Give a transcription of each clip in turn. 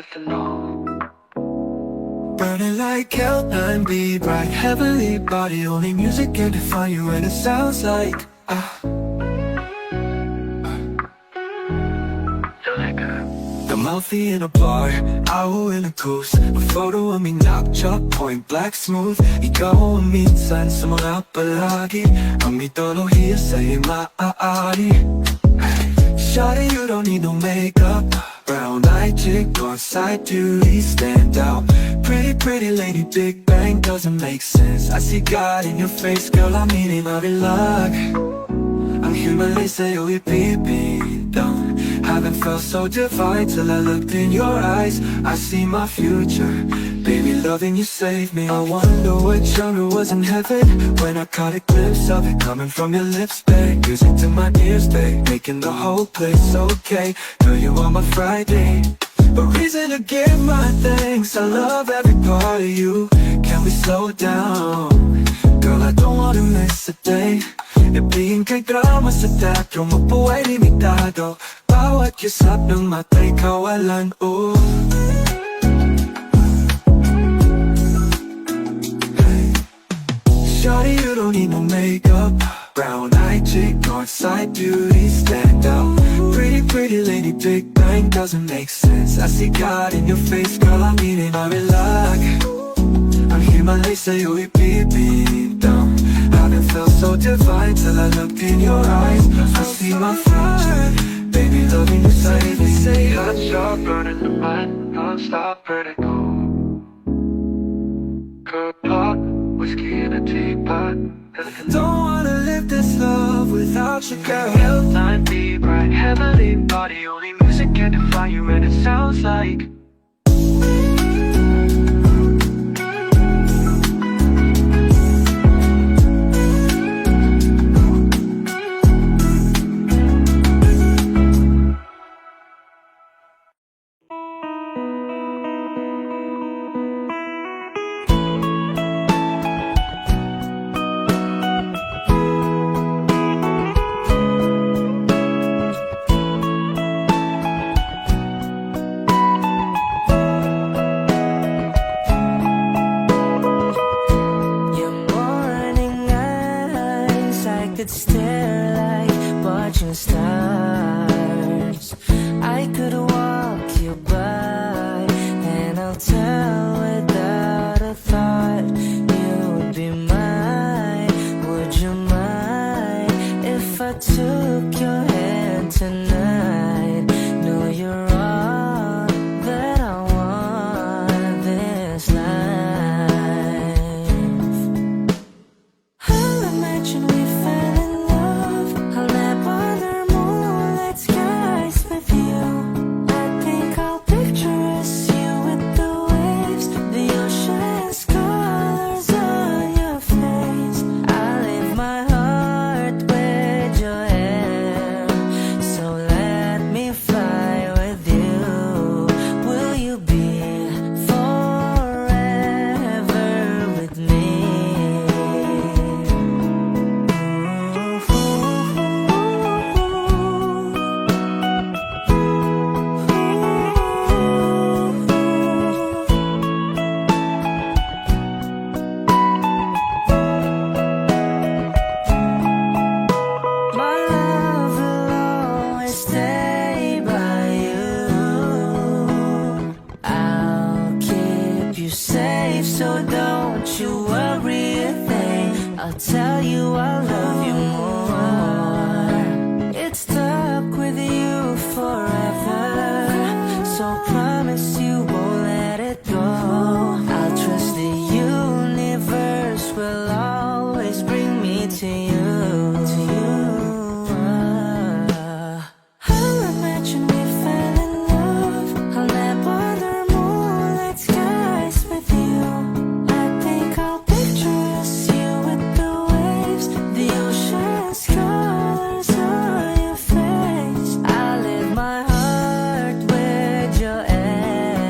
ethanol. Burning like L9B, bright heavenly body. Only music can define you, and it sounds like the mouthy in a bar, owl in a goose. A photo of me knock-chop, point black smooth. Ikaw ang minsan sa mga palagi. Ang mitolohiya sa'yo maaari. Shawty, you don't need no makeup. Brown-eyed chick, north-side beauty, stand out. Pretty lady, Big Bang doesn't make sense. I see God in your face, girl, I'm eating marilak. Ang himalay sa'yo ipipitang. Haven't felt so divine till I looked in your eyes. I see my future, baby, loving you saved me. I wonder what genre was in heaven when I caught a glimpse of it coming from your lips, babe. Music to my ears, babe, making the whole place okay. Girl, you are my Friday, a reason to give my thanks. I love every part of you. Can we slow down? Girl, I don't wanna miss a day. Ibigin kay drama sa teatro, mabuhay limitado. Bawat kisap ng mata'y kawalan, Shawty, you don't need no makeup. Brown-eyed chick, north-side beauty, stand out. Pretty lady, Big Bang doesn't make sense. I see God in your face, girl, I'm eating marilak. Ang himalay sa'yo ipipitang. Haven't felt so divine till I looked in your eyes. I see my future, baby, loving you save me. Say Hot shot, burning the mind, non-stop vertigo. Curb pot, whiskey in a teapot. don't wanna live this love without you, girl. L9B, bright heavenly body. Only music can define you, and it sounds like could stare like watching stars. I could walk you by, and I'll tell without a thought you would be mine. Would you mind if I took your hand tonight? No, you're all that I want this life. I'll imagine we fell in love. I'll nap under moonlit skies with you. I think I'll picture us, you with the waves, the ocean's colors on your face. I leave my heart with your hair, so let me fly with you. Will you be forever with me? My love will always stay by you. I'll keep you safe, so don't you worry a thing. I'll tell you I love you more. It's stuck with you forever, so promise you won't let it go. I'll trust the universe will always bring me to you. I'll imagine we fell in love. I'll nap under moonlit skies with you. I think I'll picture us, you with the waves, the ocean's colors on your face. I live my heart with your air,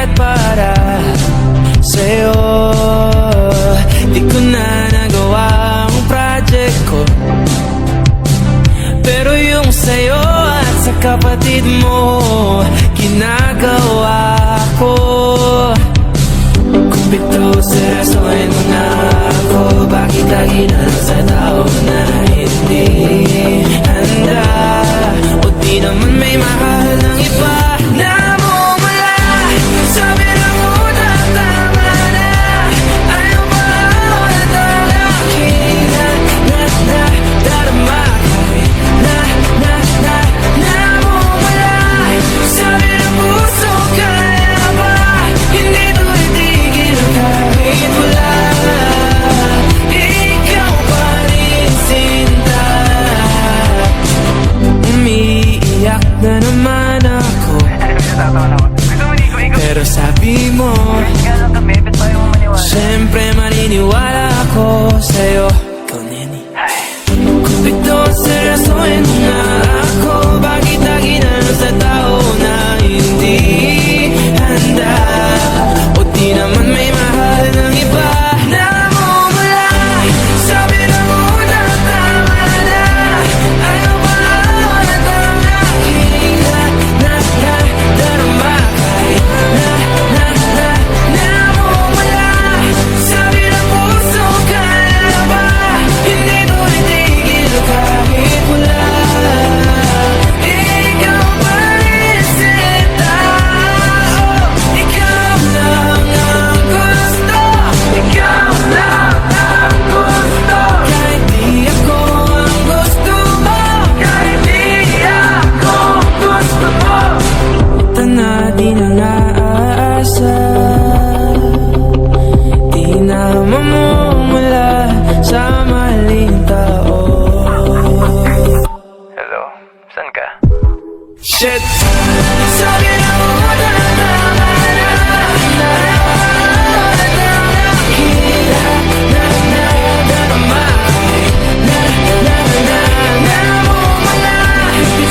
at para sa'yo. Di ko na nagawa ang project ko, pero yung sa'yo at sa kapatid mo ginagawa ko. Kung pito seryosohin mo na ako, bakit lagi na lang sa tao na hindi handa? O di naman may mahal ng iba na mumula. Sabi na muna tama na, ayaw ba ulit ang aking darama? Namumula. Sabi ng puso, kaya ba hindi to itigil kahit wala? Ikaw pa rin sinta. Umiiyak na naman ako, pero sabi mo siyempre maniniwala ako sa'yo. Ikaw, Neni. Kung pito seryosohin mo na ako, bakit lagi na lang sa tao na hindi handa? O di naman may mahal ng iba na mumula. Sabi na muna tama na, ayaw ba ulit ang aking darama? Namumula. Sabi ng puso, kaya ba hindi to itigil kahit wala? Ikaw pa rin sinta. Oh, ikaw lang ang gusto. Ikaw lang ang gusto. Kahit di ako ang gusto mo, kahit di ako gusto mo. Ito na di na naasa, di na mamumula sa maling tao. Hello, saan ka? Shit! Sabi na muna tama na, darama. Namumula.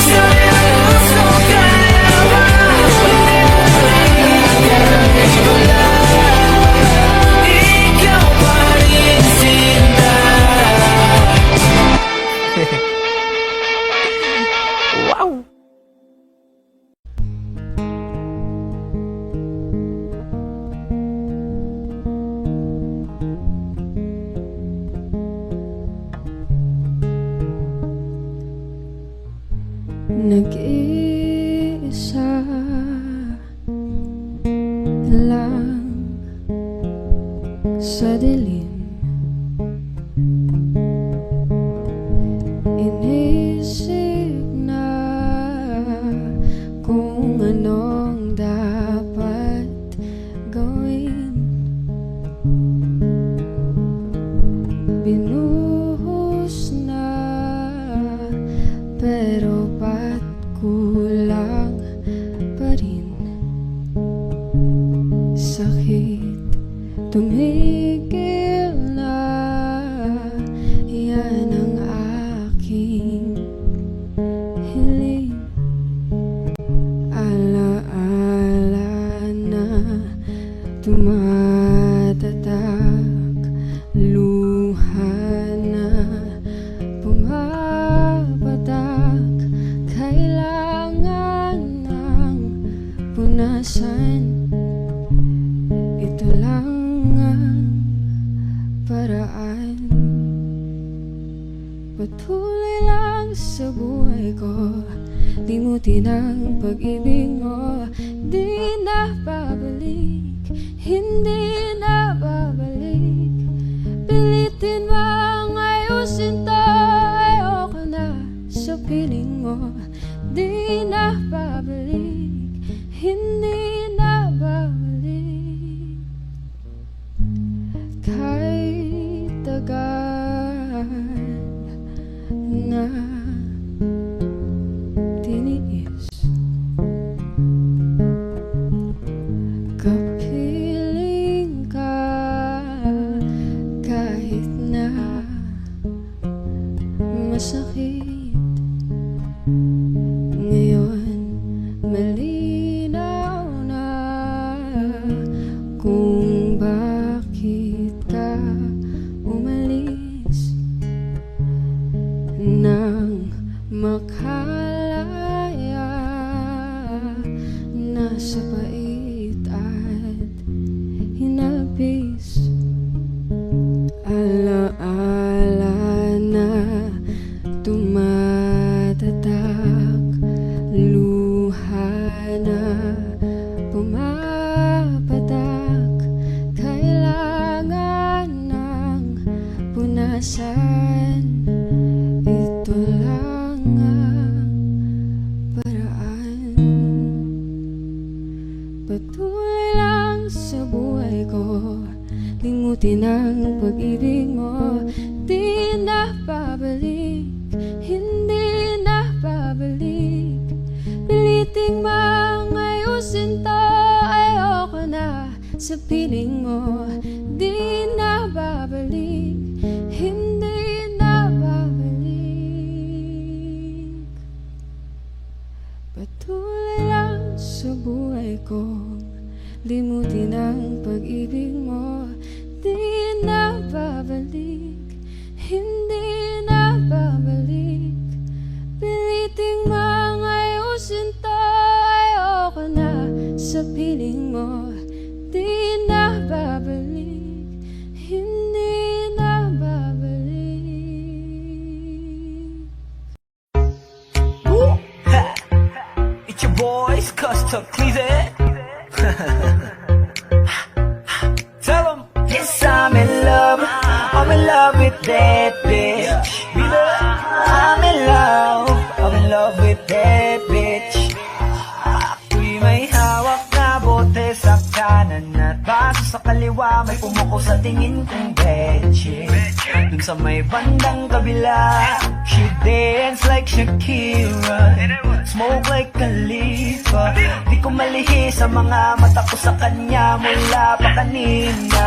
Sabi ng puso, kaya ba hindi ko lang? Ikaw pa rin sinta. Wow! Nag-iisa lang sa dilim, inisip na kung anong dapat gawin. Binuhos na, pero ba't kulang pa rin? Sakit tumigil na, yan ang aking hiling. Alaala na tumatatak, luha na pumapatak. Kailangan ng punasan, ito lang ang paraan. Patuloy lang sa buhay ko, limutin ang pag-ibig mo. Di na babalik, hindi na babalik. Pilitin bang ayusin to, ayoko na sa piling mo. Di na babalik, hindi na babalik. Kahit tagal na tiniis, kapag Limutin ang pag-ibig mo, di na babalik, hindi na babalik. Piliting mang ayusin to, ayoko na sa piling mo, di na babalik, hindi na babalik. Patuloy lang sa buhay ko, limutin ang pag-ibig mo, di na babalik, hindi na babalik. Piliting mang ayusin to, ayoko na sa piling mo, di na babalik, hindi na babalik. Woo! Ha! It's your boys, Custom Cleese. Tell 'em, yes, I'm in love with that bitch. I'm in love with that bitch. Ako'y may hawak na bote sa kanan at baso sa kaliwa, may pumuko sa tingin kong betche. Dun sa may bandang kabila, she dance like Shakira, smoke like Khalifa. Di ko malihis sa mga mata ko sa kanya mula pa kanina.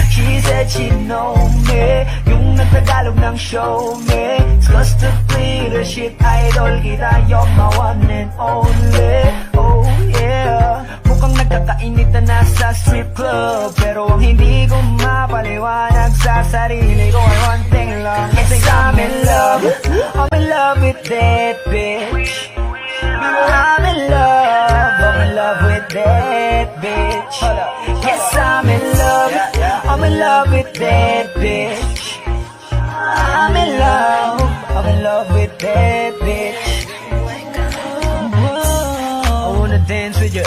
She said she know me, yung nagtagalog ng show me. It's cause to leadership idol kita, you're my one and only. Oh yeah, mukhang nagkakainitan na sa strip club, pero ang hindi ko mapaliwanag sa sarili ko ay one thing lang. Yes, I'm in love with that bitch. I'm in love with that bitch. Yes, I'm in love with that bitch. I'm in love with that bitch. I wanna dance with you,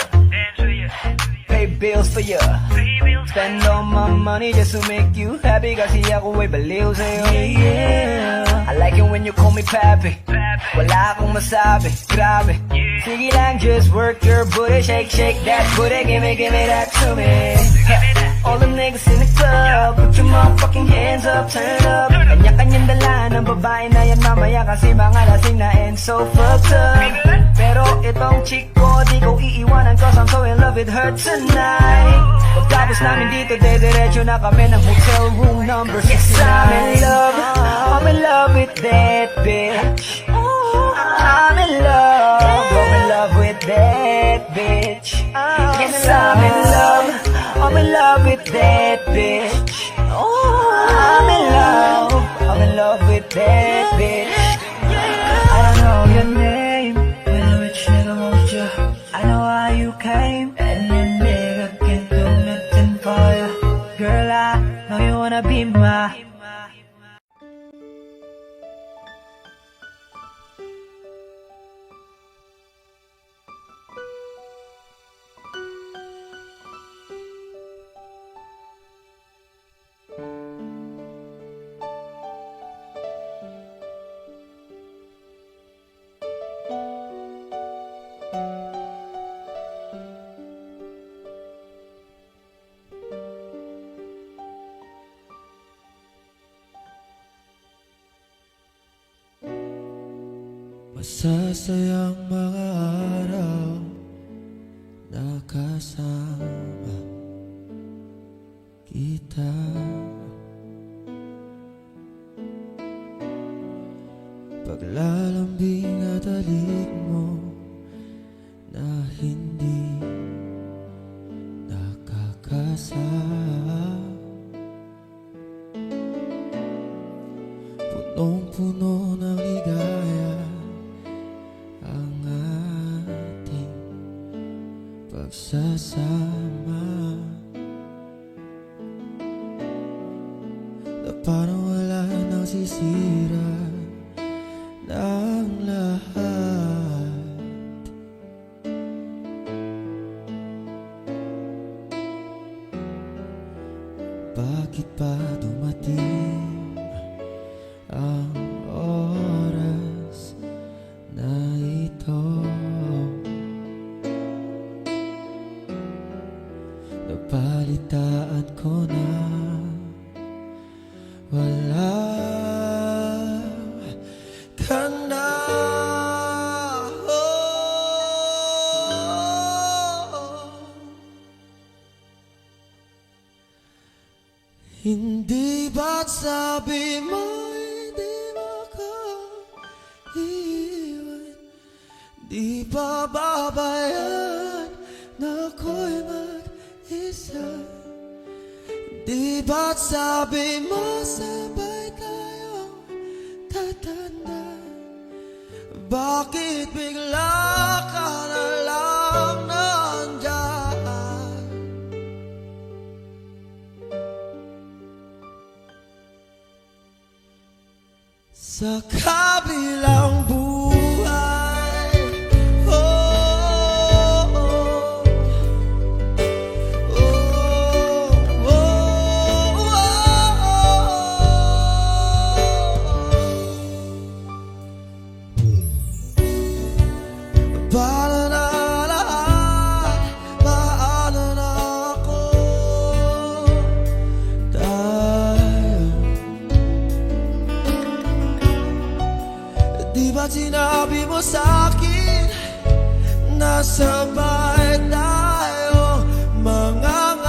pay bills for you, spend all my money just to make you happy. Kasi ako ay baliw sa'yo. Yeah, I like it when you call me papi. Wala akong masabi, grabe. Sige lang, just work your booty, shake that booty, give me that to me. All the niggas in the club, put your motherfucking hands up, turn up. Kanya-kanyang dala ng babae na yan mamaya, kasi mga lasing na and so fucked up. Pero itong chick ko, di ko iiwanan, cause I'm so in love with her tonight. Pagkapos namin dito, dediretso na kami ng hotel room number 69. Yes, I'm in love with that bitch. I'm in love with that bitch. Yes, I'm in love with that bitch. I'm in love with that bitch. I don't know your name, but a rich nigga wants you. I know how you came, and your nigga can't do nothing for you. Girl, I know you wanna be my. Masasayang mga araw na kasama kita. Paglalambing at halik mo na hindi nakakasama. Punong-puno ng ligaya ang ating pagsasama, na parang wala nang sisira ng lahat. Bakit pa dumating ang oras na ito? Napalitaan ko na Hindi ba't sabi mo hindi mo ko iiwan? Di ba babayan na ako'y mag-isa? Di ba't sabi mo sabay tayong tatanda? Bakit bigla ka na lang nandyan? Sa kabilang buhay, oh, oh, oh, oh, paano na lahat, paano na ako, tayo. Di ba't sinabi mo sa'kin na sabay tayo mangangarap?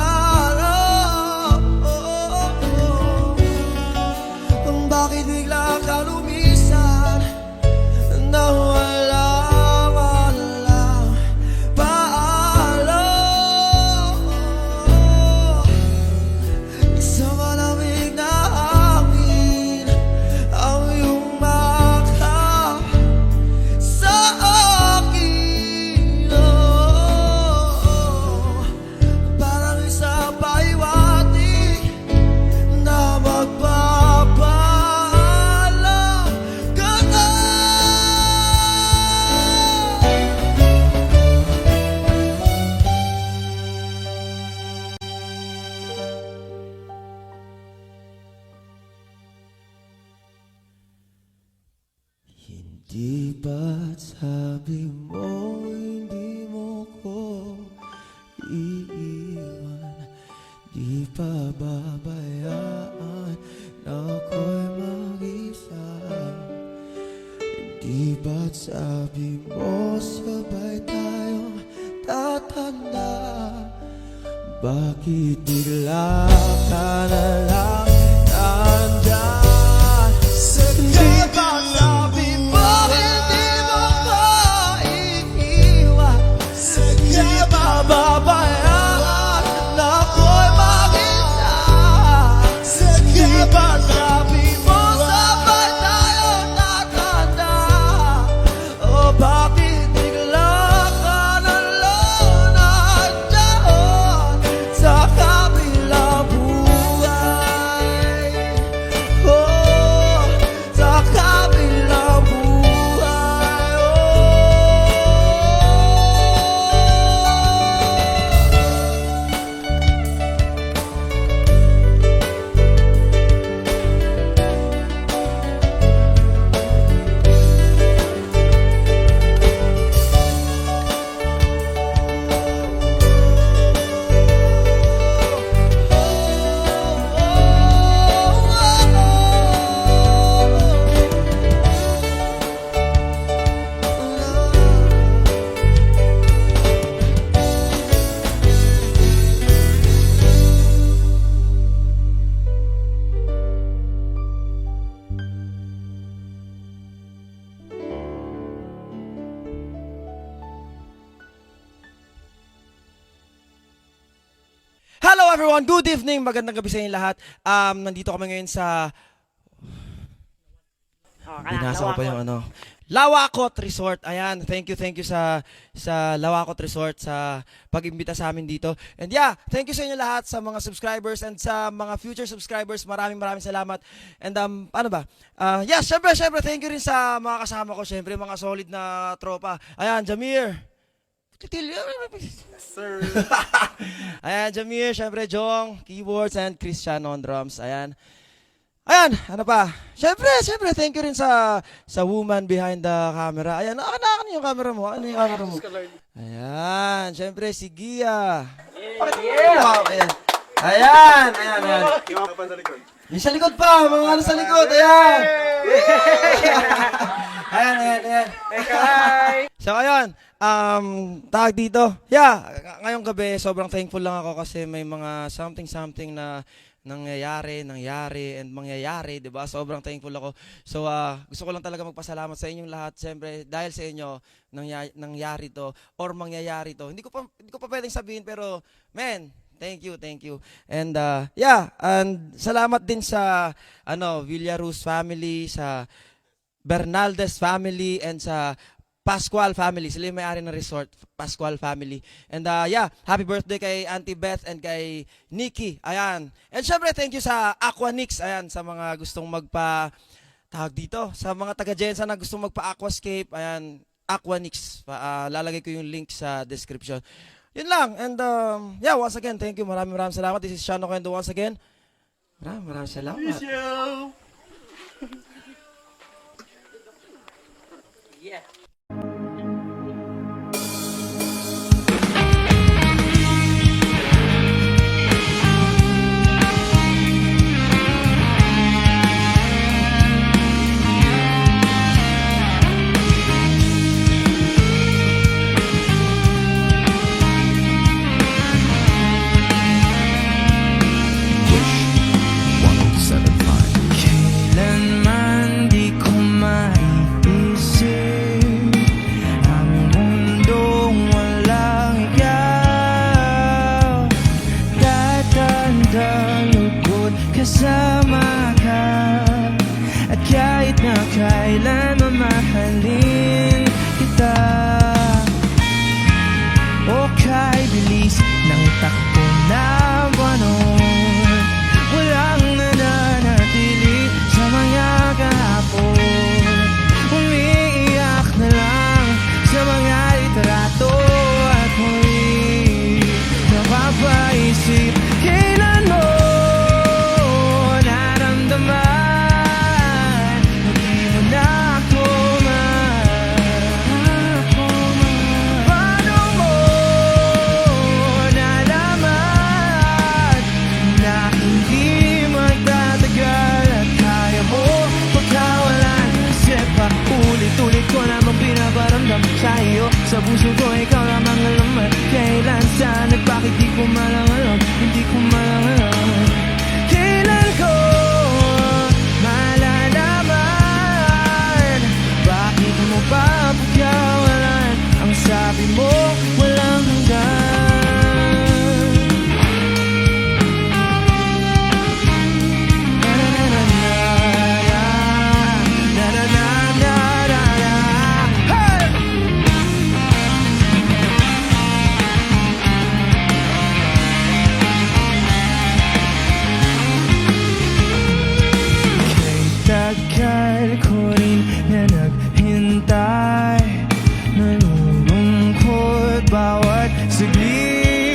Bakit bigla ka lumisan na walang paalam? Isang malamig na hangin ang iyong makap sa akin, parang isang paiwating na magpapaalam ka na. Hindi ba't sabi mo hindi mo ko iiwan? Di pa babayaan na ako'y mag-isa? Di ba't sabi mo sabay tayong tatanda? Bakit bigla ka na lang nandyan? Di ba't sabi mo hindi mo ko iiwan? Di ba babayaan na ako'y mag-isa? Di ba't sabi mo sabay tayong tatanda? O bakit bigla ka na lang nandyan sa kabilang buhay? Oh, sa kabilang buhay, Hello everyone, good evening, magandang gabi sa inyo lahat. Nandito kami ngayon sa binasa ko pa yung ano, Lawakot Resort. Ayan, thank you sa Lawakot Resort sa pag-imbita sa amin dito. And yeah, thank you sa inyo lahat, sa mga subscribers and sa mga future subscribers. Maraming salamat. And ano ba? Yeah, syempre thank you rin sa mga kasama ko, syempre mga solid na tropa. Ayan, Jamir. Sir. Ayan, Jamir, syempre Jong, keyboards, and Christian on drums. Ayan, ano pa? Syempre, thank you rin sa woman behind the camera. Ayan, ano yung camera mo? Ano yung camera mo? Ayan, syempre si Gia. Yeah. Ayan. Ayan, ayan, ayan. Yung sa likod pa, mga ano sa likod, ayan. Ayan, ayan, ayan. So, ayun, tawag dito. Yeah, ngayong gabi, sobrang thankful lang ako kasi may mga something na nangyayari, and mangyayari, di ba? Sobrang thankful ako. So, gusto ko lang talaga magpasalamat sa inyong lahat. Siyempre, dahil sa inyo, nangyari to, or mangyayari to. Hindi ko pa pwedeng sabihin, pero, man, thank you. And, yeah, and salamat din sa, Villaruz family, sa Bernaldez family, and sa Pascual family. Sila yung may-ari ng resort, Pascual family. And yeah, happy birthday kay Auntie Beth and kay Nikki. Ayan. And syempre, thank you sa Aquanix. Ayan, sa mga gustong tawag dito, sa mga taga-Jensa na gustong magpa-aquascape. Ayan, Aquanix. Lalagay ko yung link sa description. Yun lang. And yeah, once again, thank you. Maraming salamat. This is Shano Kendo once again. Maraming salamat. Kailanman di ko maiisip ang mundong walang ikaw. Tatanda lugod kasama ka, at kahit na kailan mamahalin kita. O kay bilis ng takbo ng buwan, walang nananatili sa mga kahapon. Umiiyak na lang sa mga litrato at muli napapaisip kailan mo naramdaman na di mo na ako paano mo nalaman na hindi magtatagal at kaya mo pagkawalan? Kasi pa ulit-ulit ko namang pinaparamdam sa iyo. Sa puso ko ikaw lamang alam at kailan, saan at bakit di ko malang alam. Hindi ko malang alam kailan ko malalaman. Bakit mo ba pagkawalan? Ang sabi mo walang hanggan. Tagal ko rin na naghintay, nalulungkot bawat saglit.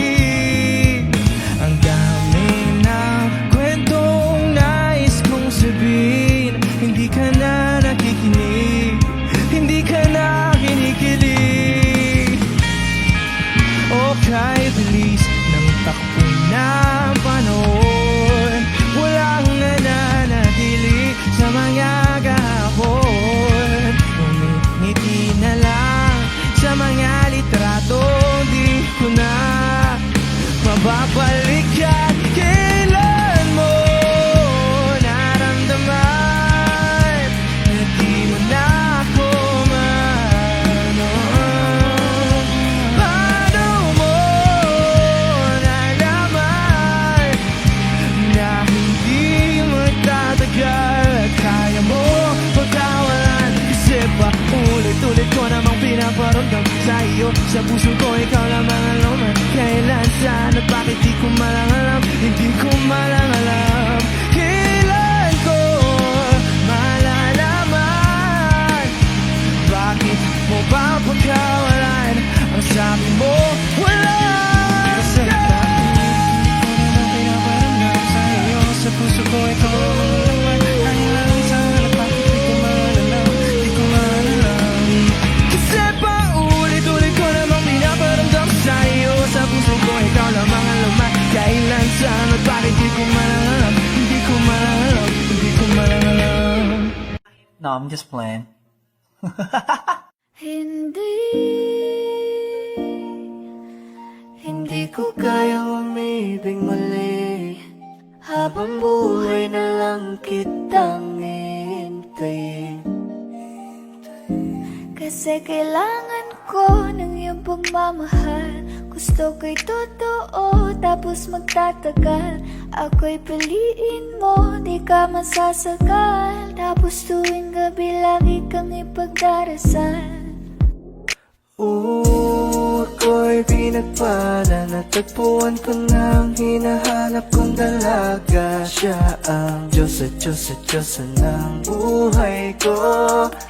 Ang dami ng kwentong nais kong sabihin, hindi ka na nakikinig, hindi ka na kinikilig. O kay bilis ng takbo ng panahon, walang nananatili sa mga kahapon. Umingiti na lang sa mga litrato, di ko na mababalikan. Kailan mo naramdaman na di mo na ako paano mo nalaman na hindi magtatagal at kaya mo pagkawalan? Kasi pa ulit-ulit ko namang pinaparamdam sa iyo. Sa puso ko ikaw lamang alam at kailan, saan at bakit di ko malang alam. Hindi ko malang alam kailan ko malalaman. Bakit mo ba pagkawalan? Ang sabi mo wala. Kasi bakit di ko naman pinaparamdam sa iyo. Sa puso ko ikaw lamang alam at kailan, saan at bakit di ko malalam. Di ko malalam. Kasi pa ulit-ulit ko namang pinaparamdam sa iyo. Sa puso ko ikaw lamang alam No, I'm just playing. Hindi ko kayang umibig muli, habang buhay na lang kitang hihintayin. Kasi kailangan ko ng iyong pagmamahal. Gusto ko'y totoo, tapos magtatagal. Ako'y piliin mo, di ka masasagal. Tapos tuwing gabi lagi kang ipagdarasal. Ako'y pinagpala, natagpuan ko na ang hinahanap kong dalaga. Siya ang Diyos at Diyos at Diyos ng buhay ko.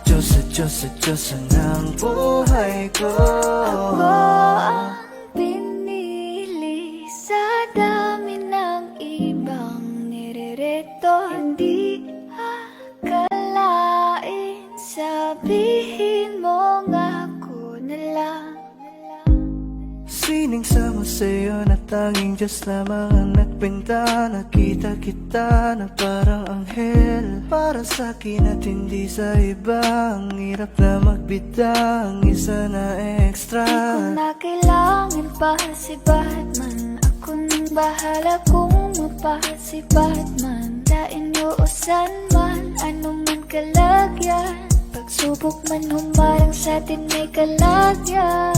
Diyos at Diyos at Diyos ng buhay ko. Ako ang pinili sa dami ng ibang nirereto. Hindi akalain, sabihin mo nga ako na lang. Sining sama sa'yo na tanging Diyos lamang ang nagpinta. Nakita kita na parang anghel para sa'kin at hindi sa iba. Ang hirap na magbida, ang isa na extra. Di ko na kailangan pa si Batman. Ako nang bahala kung mapa si Batman. Dain o saan man, ano man kalagyan. Pagsubok man humarang sa'tin may kalagyan.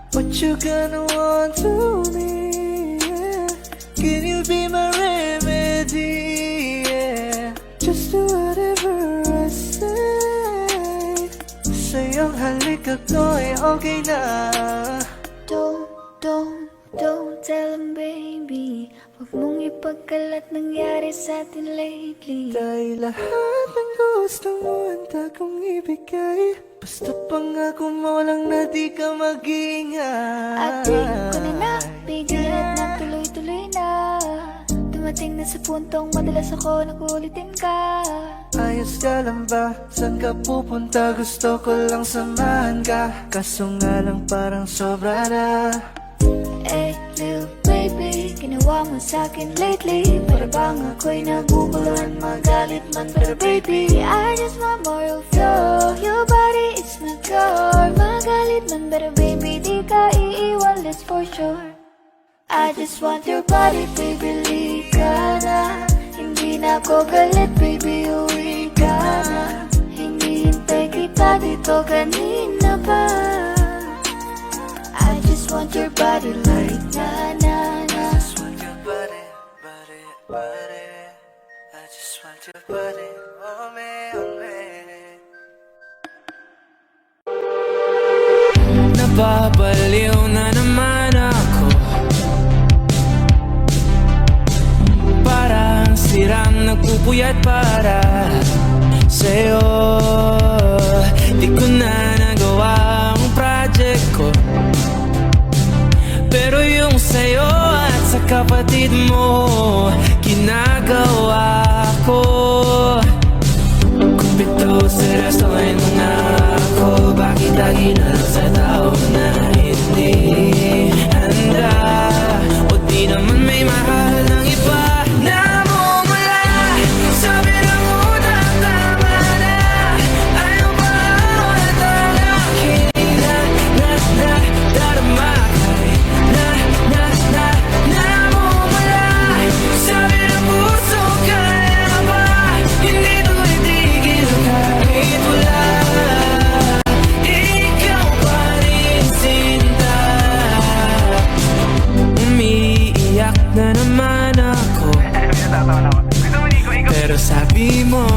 What you gonna want to me, yeah? Can you be my remedy, yeah? Just do whatever I say. Sa'yong halik ako'y okay na. Don't tell him, baby. Huwag mong ipagkalat nangyari sa'tin lately. Dahil lahat ng gusto mo handa kong ibigay. Basta pangako mo lang na di ka mag-ingay. At di ko na napigil at nagtuloy-tuloy na. Dumating na sa puntong madalas ako nakulitin ka. Ayos ka lang ba? Saan ka pupunta? Gusto ko lang samahan ka. Kaso nga lang parang sobra na. Eh, little baby, ginawa mo sa'kin lately. Para bang ako'y naguguluhan, magalit man. Pero baby, I just want more of you. Your body is my core. Magalit man, pero baby, di ka iiwan, that's for sure. I just want your body, baby, lika na. Hindi na ako galit, baby, uwi ka na. Hinihintay kita dito kanina pa. I just want your body like na-na-na. I just want your body, body, body. I just want your body, oh me, oh me. Nababaliw na naman ako. Parang sirang nagpupuyat para sa'yo. Di ko na nagawa ang project ko, pero yung sa'yo at sa kapatid mo ginagawa ko. Kumpito seryosohin mo na ako. Bakit lagi na lang sa tao na hindi handa? O di naman may mahal ng iba na mumula. Sabi na muna tama na. Ayaw ba ulit ang aking darama? Namumula. Sabi ng puso, kaya ba? Hindi ito itigil kahit wala. Ikaw pa rin sinta. Umiiyak na naman ako, pero sabi mo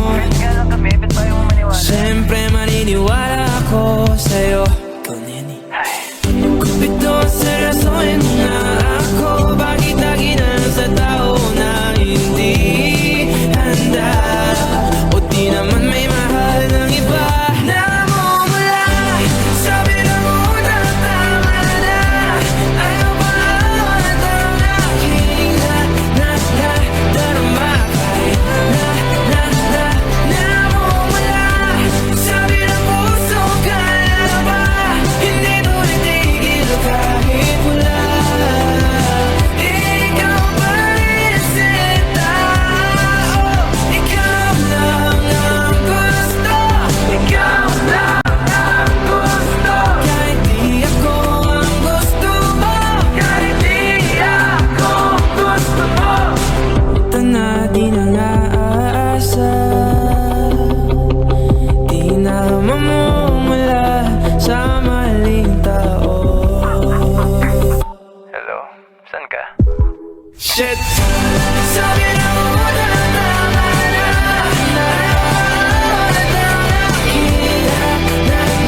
siyempre maniniwala ako sa'yo. Ikaw, Neni. Kumpito seryosohin mo na ako. Bakit lagi na lang sa tao na hindi handa? O di naman may mahal ng iba na mumula. Sabi na muna tama na. Ayaw ba ulit ang aking darama? Namumula. Sabi ng puso, kaya ba? Shit. Sabi na mo na tama na, nakita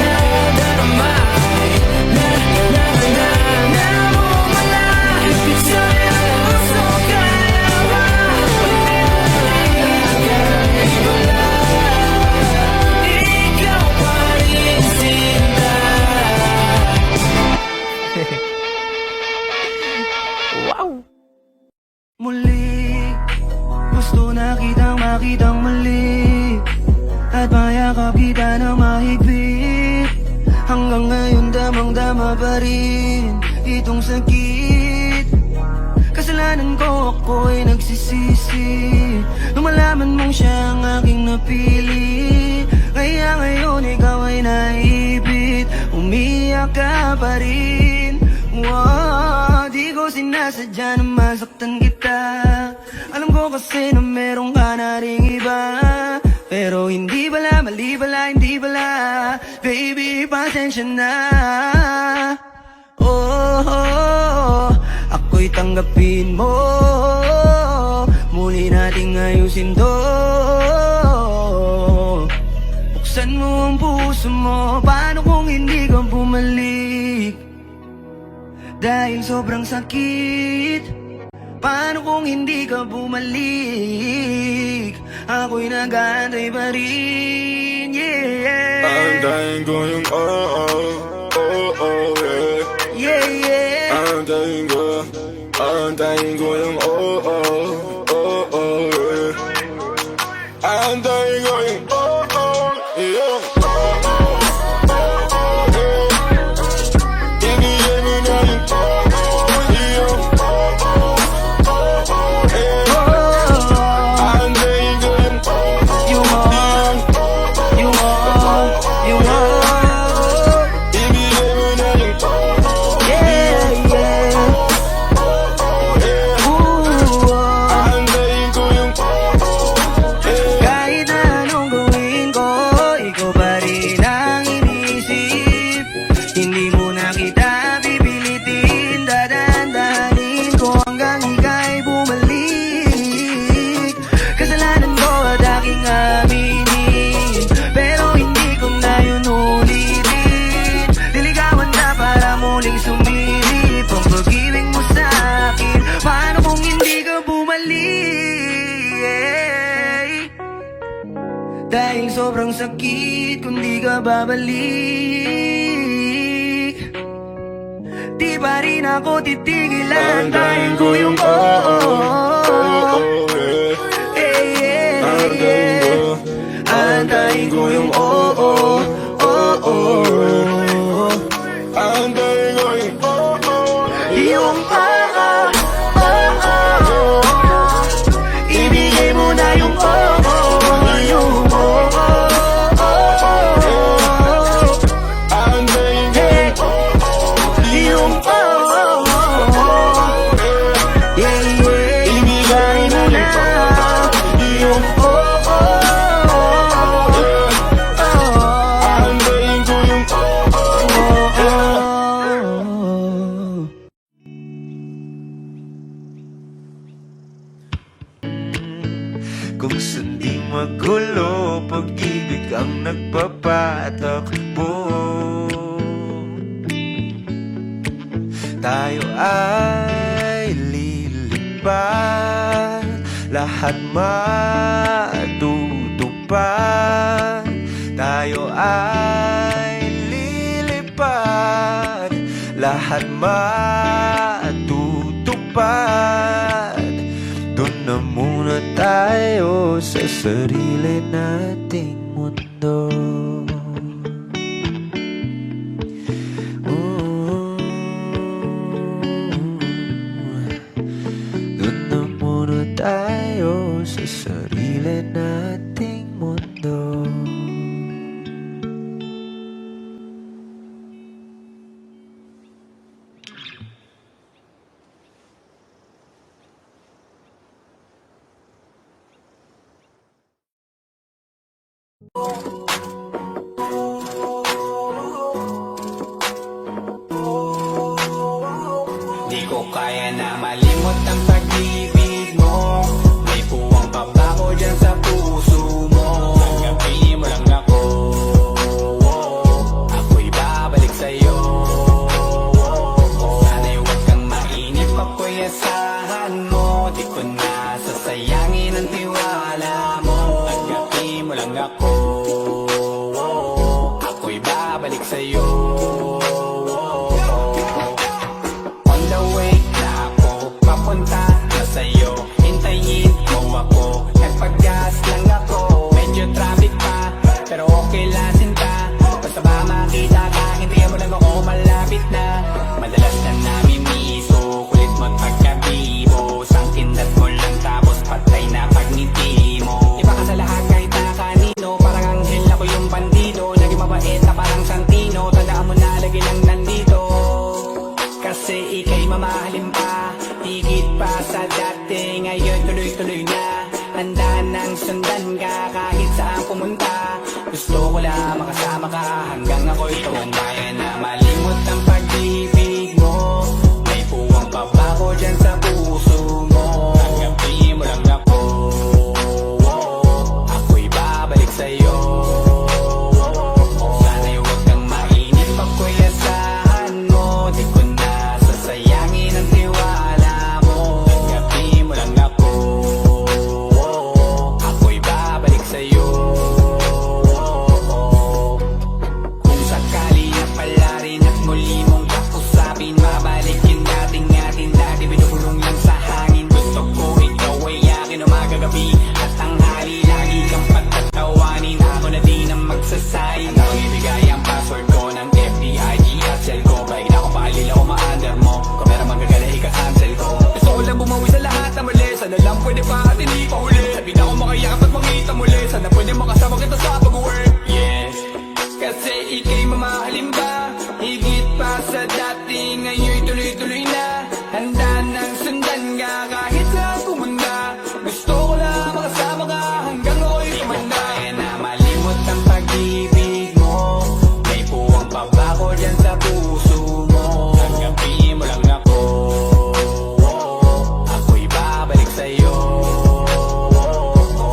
na darama, na mo malapit sa'yo, puso ka na ba? Ikaw pa rin sinta. Muli, gusto na kitang makitang muli, at mayakap kita na mahigpit. Hanggang ngayon damang-dama pa rin itong sakit. Kasalanan ko, ako'y nagsisisi nung malaman mong siya ang aking napili. Kaya ngayon ikaw ay naipit, umiyak ka pa rin. Wow, di ko sinasadya na masaktan kita. Alam ko kasi na meron ka na ring iba, pero hindi pala, mali pala, hindi pala. Baby, pasensya na. Oh, ako'y tanggapin mo, muli nating ayusin to. Buksan mo ang puso mo, paano kung hindi ka bumalik? Dahil sobrang sakit, paano kung hindi ka bumalik? Ako'y nag-aantay pa rin, yeah. Aantayin ko yung yeah. Yeah. Aantayin ko yung yeah. Aantayin ko yung yeah. Ibigay mo na yung yeah. Aantayin ko yung You want, you want, you want. ibigay mo na yung Yeah, yeah. Ooh, Aantayin ko yung kahit na anong gawin ko, ikaw pa rin ang inisip. Hindi mo na kita pipilitin, dadandanin ko hanggang ika'y bumalik. Kasalanan ko at aking aminin, pero hindi ko na yun ulitin. Niligawan na para muling sumilip ang pag-ibig mo sa akin. Paano kung hindi ka bumalik? Dahil sobrang sakit kung di ka babalik. Di pa rin ako titigil, aantayin ko yung aantayin ko yung Aantayin ko yung yung ibigay mo na yung yung Aantayin ko yung yeah, yeah. Ibigay mo na yung Aantayin ko yung Kung sandi magulo, pag-ibig ang nagpapatakbo. Tayo ay lilipad, lahat matutupad. Tayo ay lilipad, lahat matutupad. Doon na muna tayo sa sarili nating mundo. Doon na muna tayo sa sarili nating mundo. Di ko kaya na malimot ang pag pag-ibig mo. May puwang pa ba ko dyan sa puso mo? Tanggapin mo lang ako, ako'y babalik sa'yo. Sana'y huwag kang mainip, ako'y asahan mo. Di ko na sasayangin ang tiwala mo. Tanggapin mo lang ako, ako'y babalik sa'yo. On the way na ako, papunta na sa'yo. Hintayin mo ako, nagpag-gas lang ako. Medyo traffic pa, pero okay lang sinta. Basta ba makita ka, hintayin mo lang ako, malapit na. Madalas na namimiso, kulit mo't pagkabibo. Sangkindat mo lang tapos patay na pagngiti mo. Iba ka sa lahat kahit na kanino, parang anghel ako yung bandido. Naging mabait na parang Santino, tandaan mo na lagi lang nandito. Kasi ika'y mamahalin pa, higit pa sa dati. Ngayon tuloy-tuloy na, handa nang sundan ka kahit saan pumunta. Gusto ko lang makasama ka hanggang ako'y tumaya na. Malimot ang pag-ibig mo, may puwang pa ba ko dyan sa puso mo? Tanggapin mo lang ako, ako'y babalik sa'yo. Sana'y huwag kang mainip, ako'y asahan mo. Di ko na sasayangin ang tiwala mo. Tanggapin mo lang ako, ako'y babalik sa'yo. Kung sakali na pala rin at muli mong kakusapin, mabalik yung dating atin dati, binubulong lang sa hangin. Gusto ko ikaw ay akin umaga gabi at tanghali, lagi kang patatawanin. Ako na din ang magsasayin. Ang tawag ibigay ang password ko ng FBIG at cell ko. Baik na ako paalila ko ma-under mo, kung meron magagala ika-cancel ko. Gusto ko lang bumawi sa lahat na mali, sana lang pwede pa at hindi pa huli. Sabi na ako makayakap at makita muli, sana pwede makasama kita sa pag-work. Yes, kasi ika'y mamahalin ba, higit pa sa dati. Ngayon'y tuloy-tuloy na, handa nang sundan ka kahit saan pumunta. Gusto ko lang makasama ka hanggang ako'y tumanda. Kaya na malimot ang pag-ibig mo, may puwang pa ba ko dyan sa puso mo? Tanggapin mo lang ako, ako'y babalik sa'yo.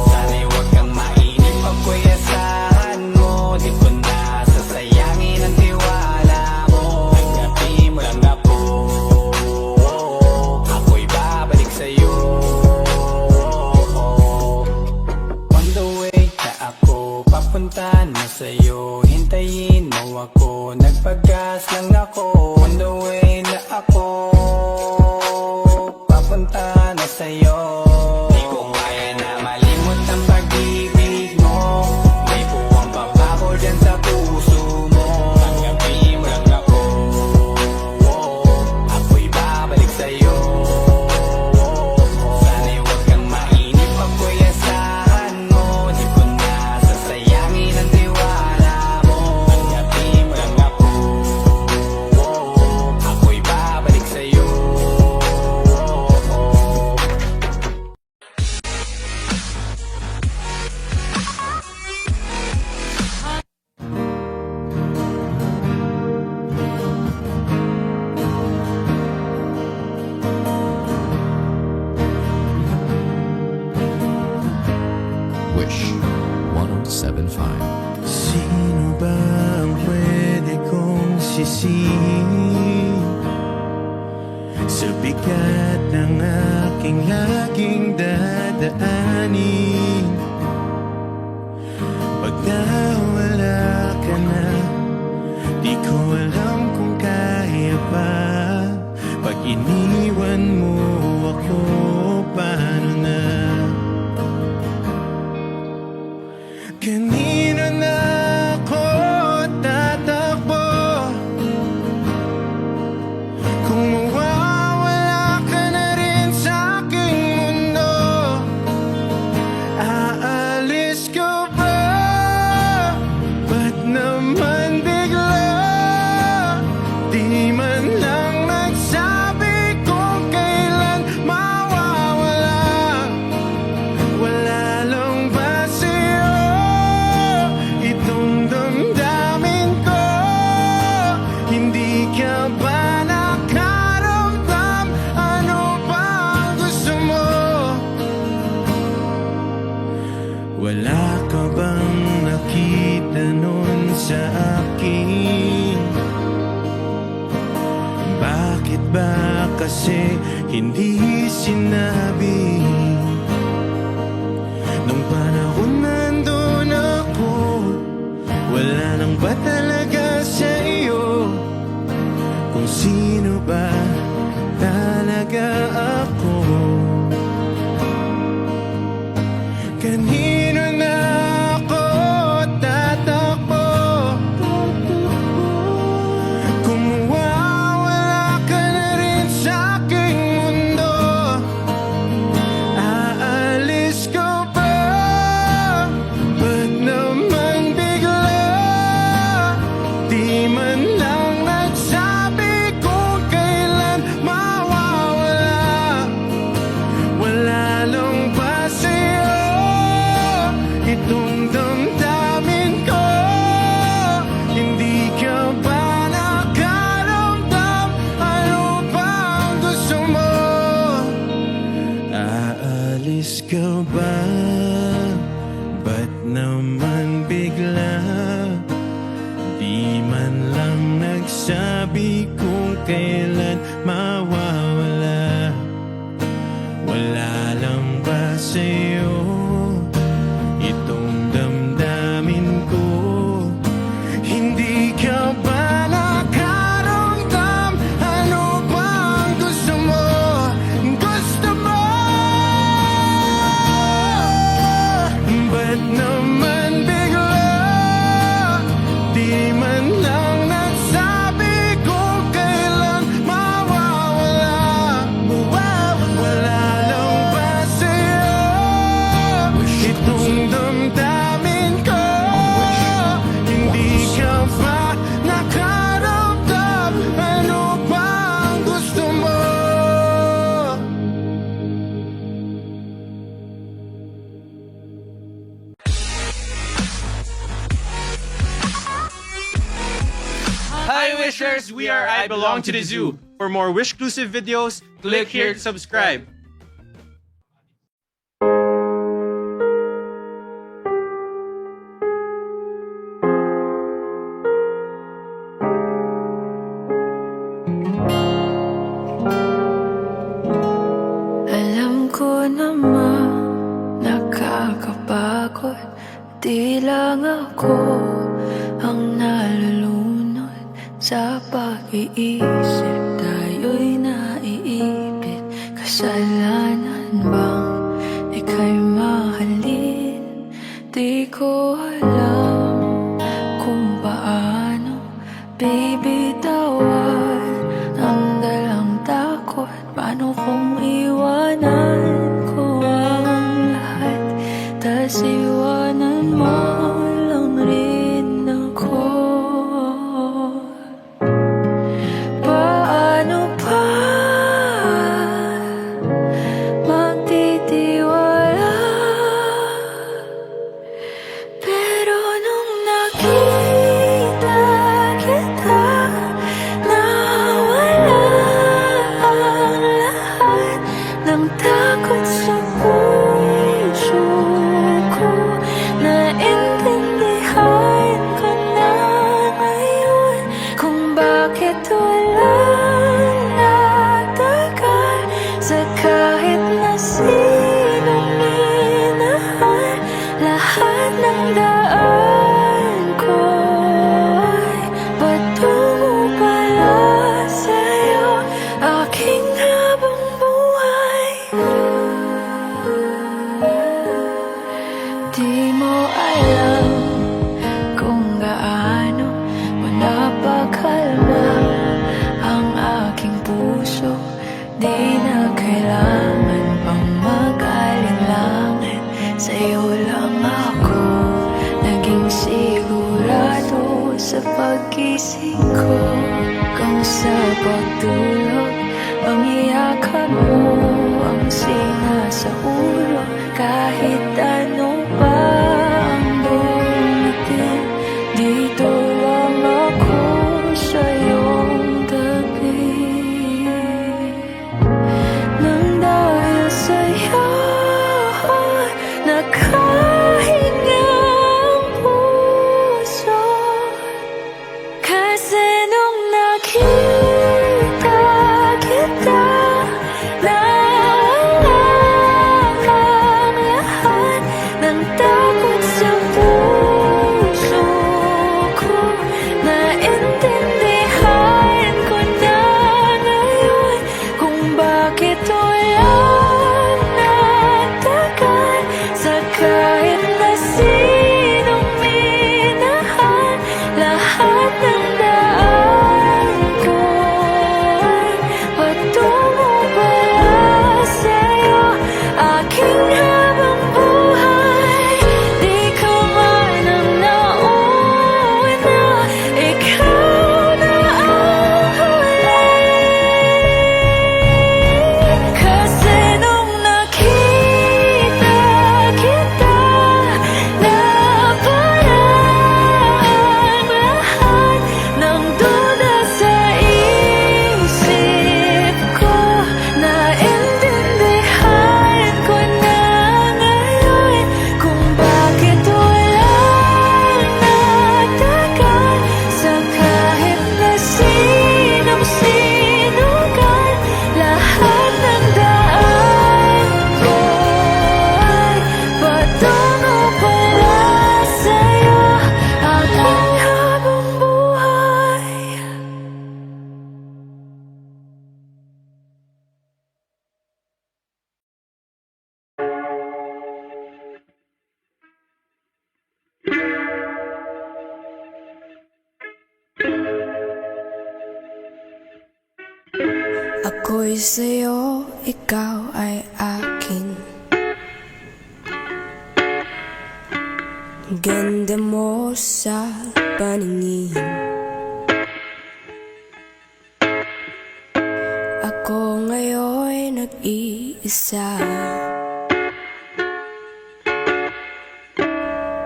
Sana'y huwag kang mainip, ako'y asahan mo. Di ko na sasayangin ang tiwala mo. Tanggapin mo lang ako, ako'y babalik sa'yo. On the way na ako, papunta na sa'yo. Hintayin mo ako, nagpag-gas lang ako. On the way na ako, papunta na sa'yo. Di ko kaya na malimot ang pag-ibig mo, may puwang pa ba ko dyan sa puso mo? Tanggapin mo lang ako, ako'y babalik sa'yo. Sana'y huwag kang mainip, ako'y asahan mo. Di ko na sasayangin ang tiwala mo. Tanggapin mo lang ako, ako'y babalik sa'yo. Wish 1075. Sino ba ang pwede kong sisihin sa bigat ng aking laging dadaanin? Pag nawala ka na, di ko alam kung kaya pa. Pag iniwan mo ako, paano na? Kanino na ako tatakbo kung mawawala ka na rin sa aking mundo? Aalis ka ba? Ba't naman bigla? Di man lang nagsabi kung kailan mawawala kasi hindi sinabi. Nung panahon nandun ako, wala nang ba talaga sa iyo? Kung sino ba talaga ako? Kanino na ako tatakbo? Kung mawawala ka na rin sa aking mundo, aalis ka ba? Ba't naman bigla? Di man lang nagsabi kung kailan mawawala. Wala lang ba sa'yo itong damdamin ko? Hindi ka ba nakaramdam? Ano ba ang gusto mo? Aalis ka ba? Ba't naman bigla? Di man lang nagsabi kung kailan mawawala. Wala lang ba sa'yo itong damdamin ko? Hindi ka ba nakaramdam? Ano ba ang gusto mo? Gusto mo? Ba't naman bigla? Di man lang nagsabi kung kailan mawawala. Wala lang ba sa'yo itong damdamin ko? Hindi ka ba nakaramdam? Ano ba ang gusto mo? Hi Wishers, we are I Belong to the Zoo. For more Wish-clusive videos, click here to subscribe. Alam ko naman nakakapagod. Di lang ako ang nalulunod sa pag-iisip. Tayo'y naiipit. Kasalanan bang ika'y mahalin? Di ko alam kung paano bibitawan ang dalang takot. Paano kung iwanan ko ang lahat, tas iwanan mo lang rin ako? Paano pa magtitiwala? Pero nung nakita kita, nawala ang lahat ng takot sa puso ko. Naintindihan ko na ngayon kung bakit walang natagal sa kahit na sinong minahal. Lahat ng daan ko ay patungo pala sa'yo, aking habang buhay. Di mo alam kung gaano mo napakalma ang aking puso. Di na kailangan pang mag-alinlangan. Sa'yo lang ako naging sigurado sa pag-ising ko. Kung sa pagtulog, ang yakap mo ang sinasaulo. Kahit ano pa ang dumating, dito lang ako sa iyong tabi. Nang dahil sa'yo nakahinga ang puso. Kasi nung nakita kita, ako'y sa'yo, ikaw ay akin. Ganda mo sa paningin. Ako ngayon nag-iisa.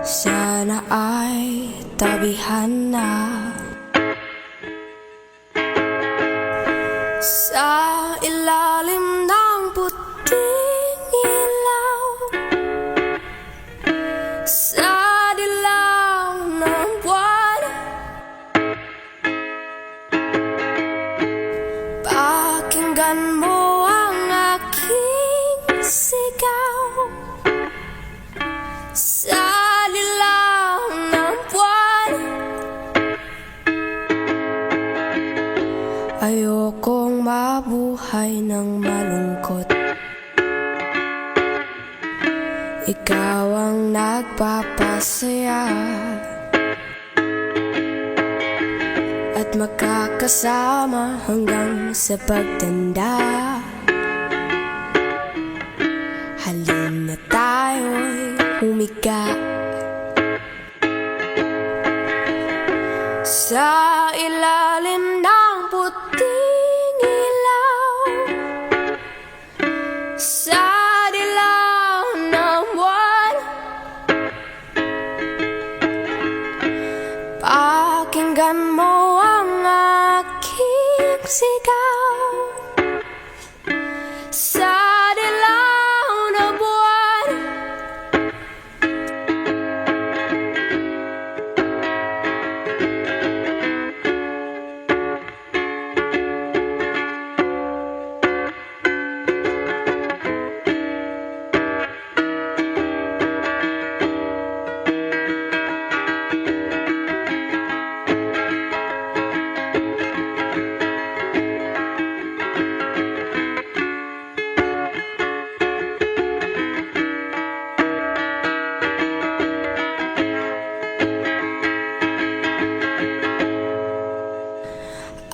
Sana ay tabihan na. Sa ilalim ng puting ilaw, sa dilaw ng buwan, pakinggan mo ang aking sigaw. Sa dilaw ng buwan, ayokong mabuhay ng malungkot. Ikaw ang nagpapasaya at makakasama hanggang sa pagtanda. Halina tayo'y humiga sa ilalim ng puting ilaw, sa dilaw ng buwan, pakinggan mo ang aking sigaw. Sa dilaw ng buwan,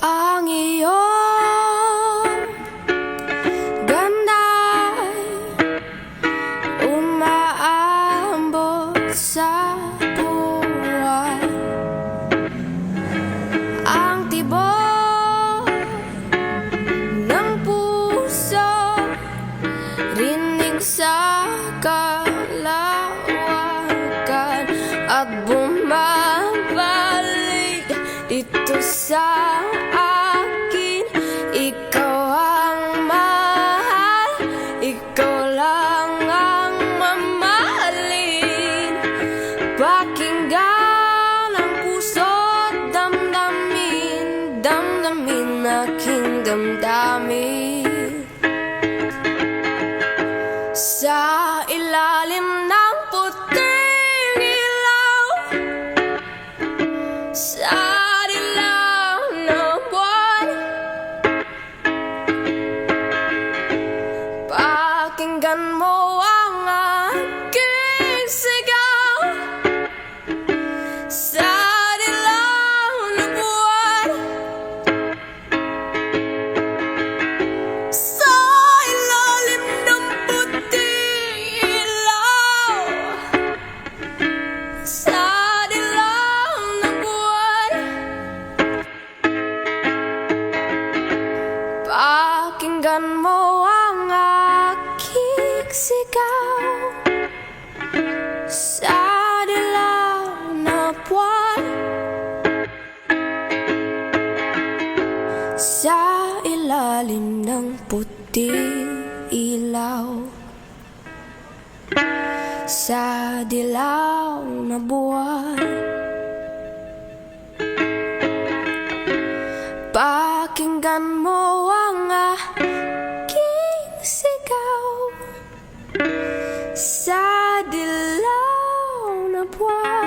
ang iyong ganda'y umaambot sa buwan. Ang tibok ng puso, rinig sa kalawakan at bumabalik dito sa akin. Ikaw ang mahal, ikaw lang ang mamahalin. Pakinggan ang puso't damdamin, damdamin aking damdamin. Sa ilalim ng puting ilaw, sa dilaw ng buwan, pakinggan mo ang aking sigaw. Sa dilaw ng buwan, sa ilalim ng puting ilaw, sa dilaw ng buwan, pakinggan mo ang aking sigaw. Sa dilaw na buwan, sa ilalim ng puting ilaw, sa dilaw na buwan, pakinggan mo ang aking sigaw. Sa dilaw na buwan.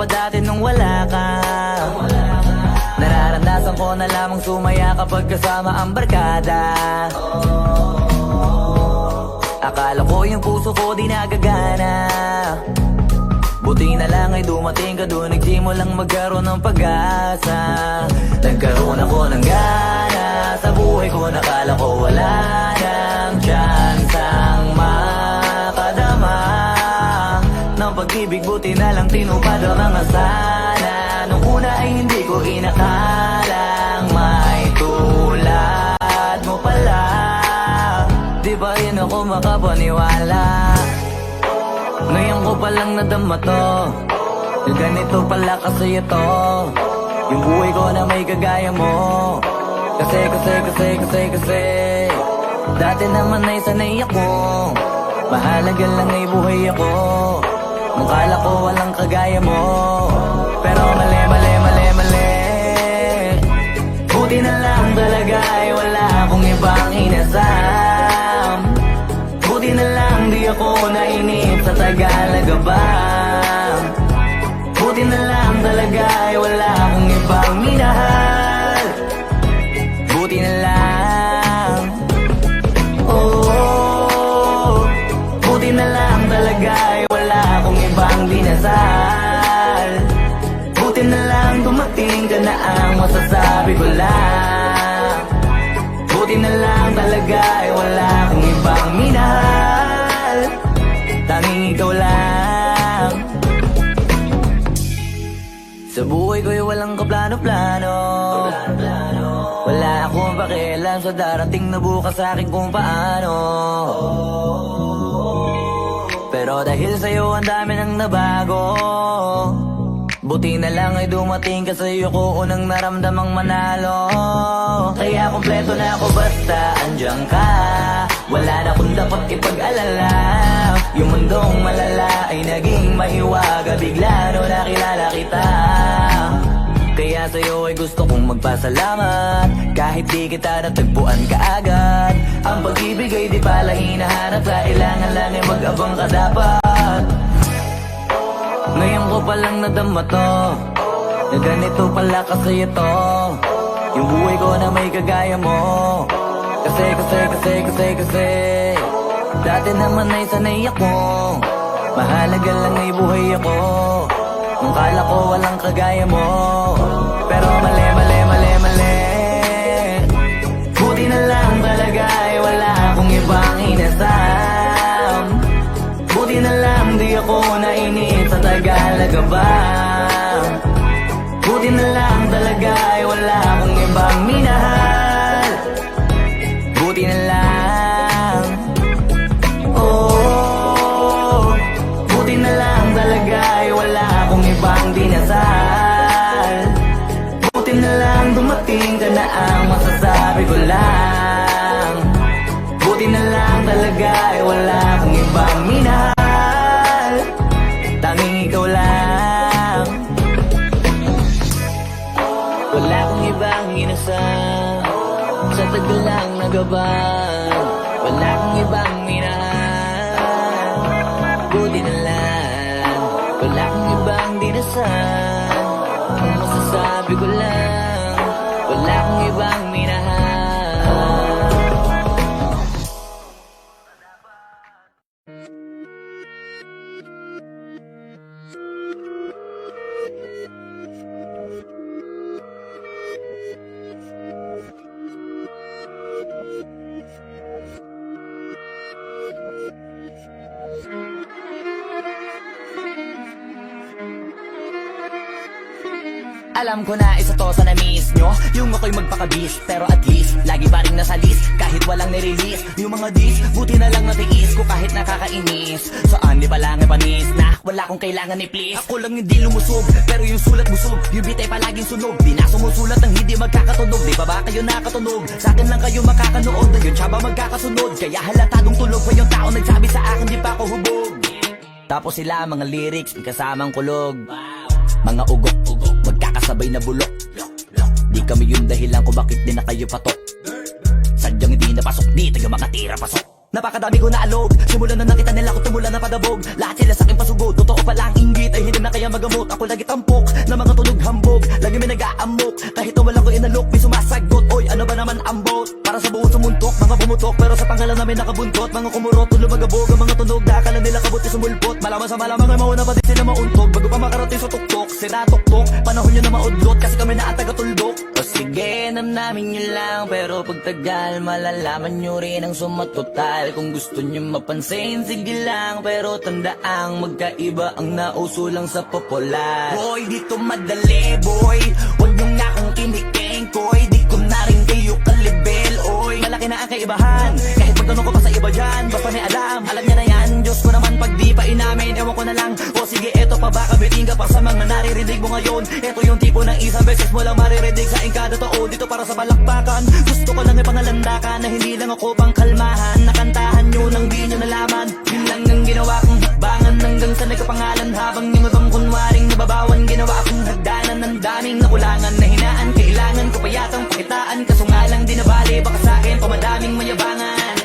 pa dati nung wala ka. Nararamdasan ko na lamang sumaya kapag kasama ang barkada. Akala ko yung puso ko di nagagana. Buti na lang ay dumating ka doon, nagsimulang magkaroon ng pag-asa. Nagkaroon ako ng gana sa buhay ko, nakala ko wala nang tsansang makadama ng pag-ibig. Buti na lang tinupad ang mga sana. Nung una ay hindi ko inakalang may tulad mo pala. Di ba yun ako makapaniwala? Ngayon ko palang nadama to, na ganito pala kasi ito, yung buhay ko na may kagaya mo. Kasi dati naman ay sanay ako, mahalaga lang ay buhay ako. Nung kala ko walang kagaya mo, pero mali. Buti na lang talaga ay wala akong ibang inasam. Buti na lang di ako nainip sa Tagalaga ba. Buti na lang talaga ay wala akong ibang minahal. Buti na lang, oh, buti na lang talaga ay wala akong ibang dinasal. Buti na lang dumating ka na ang masasabi ko lang. Buti na lang talaga ay wala akong ibang minahal. Tanging ikaw lang. Sa buhay ko'y walang kaplano-plano. Wala akong pakialam sa darating na bukas sa akin kung paano. Pero dahil sa'yo ang dami nang nabago. Buti na lang ay dumating ka sa'yo ko unang naramdamang manalo. Kaya kompleto na ako basta andyan ka. Wala na akong dapat ipag-alala. Yung mundong malala ay naging mahiwaga bigla no nakilala kita. Kaya sa'yo ay gusto kong magpasalamat. Kahit di kita natagpuan kaagad. Ang pag-ibig ay di pala hinahanap. Kailangan lang ay mag-abang ka dapat. Ngayon ko palang nadama to, na ganito pala kasi ito, yung buhay ko na may kagaya mo. Kasi dati naman ay sanay ako, mahalaga lang ay buhay ako. Nung kala ko walang kagaya mo, pero mali. Buti na lang talaga ay wala akong ibang inasam. Buti na lang di ako nainip sa Tagalaga ba. Buti na lang talaga ay wala akong ibang minahal. Buti na lang, oh, buti na lang talaga ay wala akong ibang dinasal. Buti na lang dumating ka na ang masasabi ko lang. Buti na lang talaga ay wala akong ibang minahal. Tanging ikaw lang. Wala akong ibang inasal. Sa tagal lang nagaban. Wala akong ibang minahal. Buti na lang. Wala akong ibang dinasal. Ang masasabi ko lang, wala akong ibang minahal. Alam ko na isa to sa na-miss nyo, yung ako'y magpakabis. Pero at least, lagi pa rin nasa list, kahit walang nirelease. Yung mga dis, buti na lang natiis ko kahit nakakainis. Saan di pa lang panis na, wala kong kailangan ni please. Ako lang hindi lumusog, pero yung sulat busog. Yung bitay palaging sunog, di na sumusulat ng hindi magkakatunog. Di ba ba kayo nakatunog? Sa akin lang kayo makakanood, na yun tsaba magkakasunod. Kaya halatadong tulog pa yung tao nagsabi sa akin di pa ako hubog. Tapos sila mga lyrics, may kasamang kulog. Mga ugok-ugok, magkakasabay na bulok. Di kami yung dahilan kung bakit di na kayo patok. Sadyang hindi napasok, di tayo mga tira pasok. Napakadami ko na alog, simulan na nakita nila ko tumula na padabog. Lahat sila sa akin pasugod, totoo palang inggit ay hindi na kaya magamot. Ako lagi kami nakabuntot. Mga kumurot, lumagabog ang mga tunog. Na akala nila kabuti sumulpot. Malaman sa malamang ay mauna pa din sila mauntog. Bago pa makarating sa tuktok, sira tuktok. Panahon nyo na maudlot kasi kami na ang taga-tuldok. O sige, namnamin nyo lang, pero pagtagal malalaman nyo rin ang sumatotal. Kung gusto nyo mapansin, sige lang, pero tandaang magkaiba ang nauso lang sa popular. Boy, dito madali, boy. Huwag nyo nga akong kiniking, koy. Di ko na rin kayo kalibel, oy. Malaki na ang kaibahan, kahit magtanong ko pa sa iba dyan. Basta may alam niya na yan. Diyos ko naman pag di pa inamin, ewan ko na lang. O sige, eto pa ba, kabiting ka pa sa mga naririnig mo ngayon. Eto yung tipo ng isang beses mo lang maririnig sa engkada tao. Dito para sa balakbakan, gusto ko lang ipangalandakan na hindi lang ako pang kalmahan. Nakantahan nyo nang di nyo nalaman. Yun lang ang ginawa kong hikbangan hanggang sa nagkapangalan. Habang yung ibang kunwaring nababawan, ginawa akong hagdanan ng daming nakulangan na hinaan. Kailangan ko pa yatang pakitaan, kaso nga lang di nabali. Baka sa akin pamadaming mayabangan.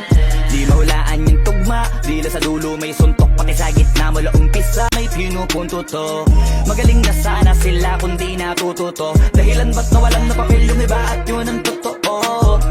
Di mahulaan yung tugma, dila sa dulo may suntok. Pati sa gitna mula umpisa may pinupunto to. Magaling na sana sila kung di natututo. Dahilan ba't nawalan na papel yung iba at yun ang totoo.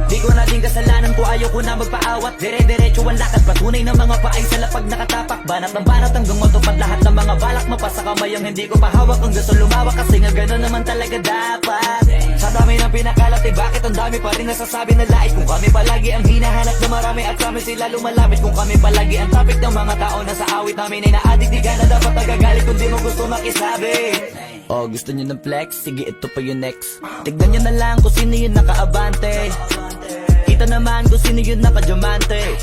Di ko na din kasalanan ko, ayaw ko na magpaawat. Dire-diretso ang lakad, patunay ng mga paay sa lapag nakatapak. Banat ng banat hanggang matupad lahat ng mga balak. Mapasa kamay ang hindi ko pahawak. Ang gusto lumawak kasi nga gano'n naman talaga dapat. Sa dami ng pinakalat, eh bakit ang dami pa rin nasasabi na lait. Kung kami palagi ang hinahanap na marami at kami sila lumalapit. Kung kami palagi ang topic ng mga tao na sa awit namin ay naadik. Di ka na dapat nagagalit kung di mo gusto makisabi. Oh, gusto nyo ng flex? Sige, ito pa yung next. Tignan nyo na lang kung sino yung nakaabante. Kita naman kung sino yung nakadiamante.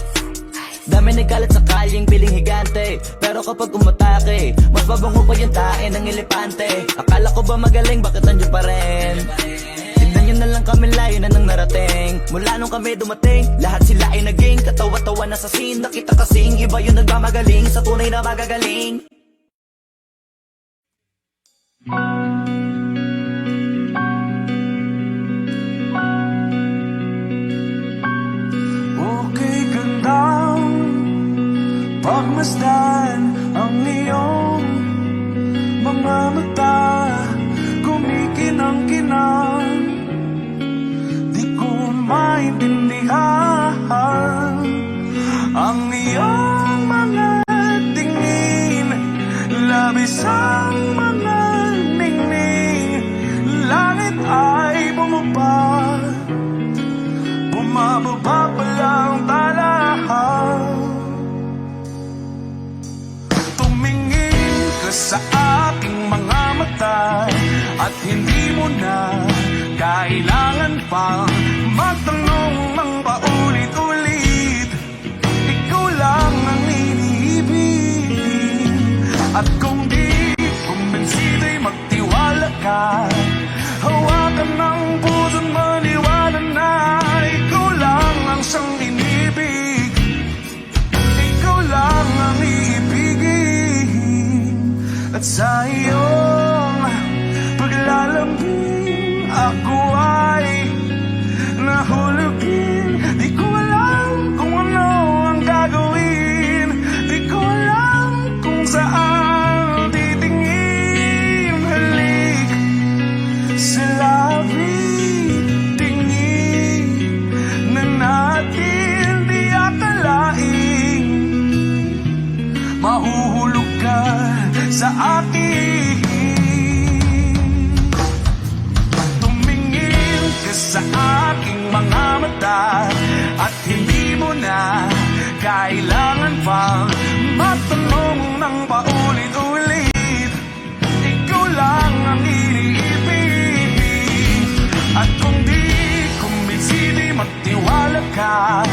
Dami nagkalat sa kalyeng piling higante. Pero kapag umatake, mas mabango pa yung tae ng elepante. Akala ko ba magaling, bakit nandiyo pa rin? Tignan nyo na lang kami, layo na nang narating. Mula nung kami dumating, lahat sila ay naging katawa-tawa na sa scene. Nakita kasing iba yung nagmamagaling sa tunay na magagaling. Okay, gandang pagmasdan ang iyong mga mata. Kumikinang-kinang, di ko maintindihan ang iyong mga tingin. Labis ang mga ningning. Langit ay bumaba, bumababa pa lang talahan. Tumingin ka sa aking mga mata at hindi mo na kailangan pang magtanong ng paulit-ulit. Ikaw lang ang iniibig. At kung di kumbinsido'y magtiwala ka. Hawakan ng puso't maniwala na ikaw lang ang siyang inibig. Ikaw lang ang iibigin. At sa iyong paglalambing ako ay nahulugin. Di ko alam kung ano ang gagawin. Di ko alam kung saan titingin. Halik sa labi, tingin na natin di akalain. Mahuhulog ka sa akin. Tumingin ka sa aking mga mata at hindi mo na kailangan pang matanong ng paulit-ulit. Ikaw lang ang iniibig. At kung di kumbinsido'y magtiwala ka.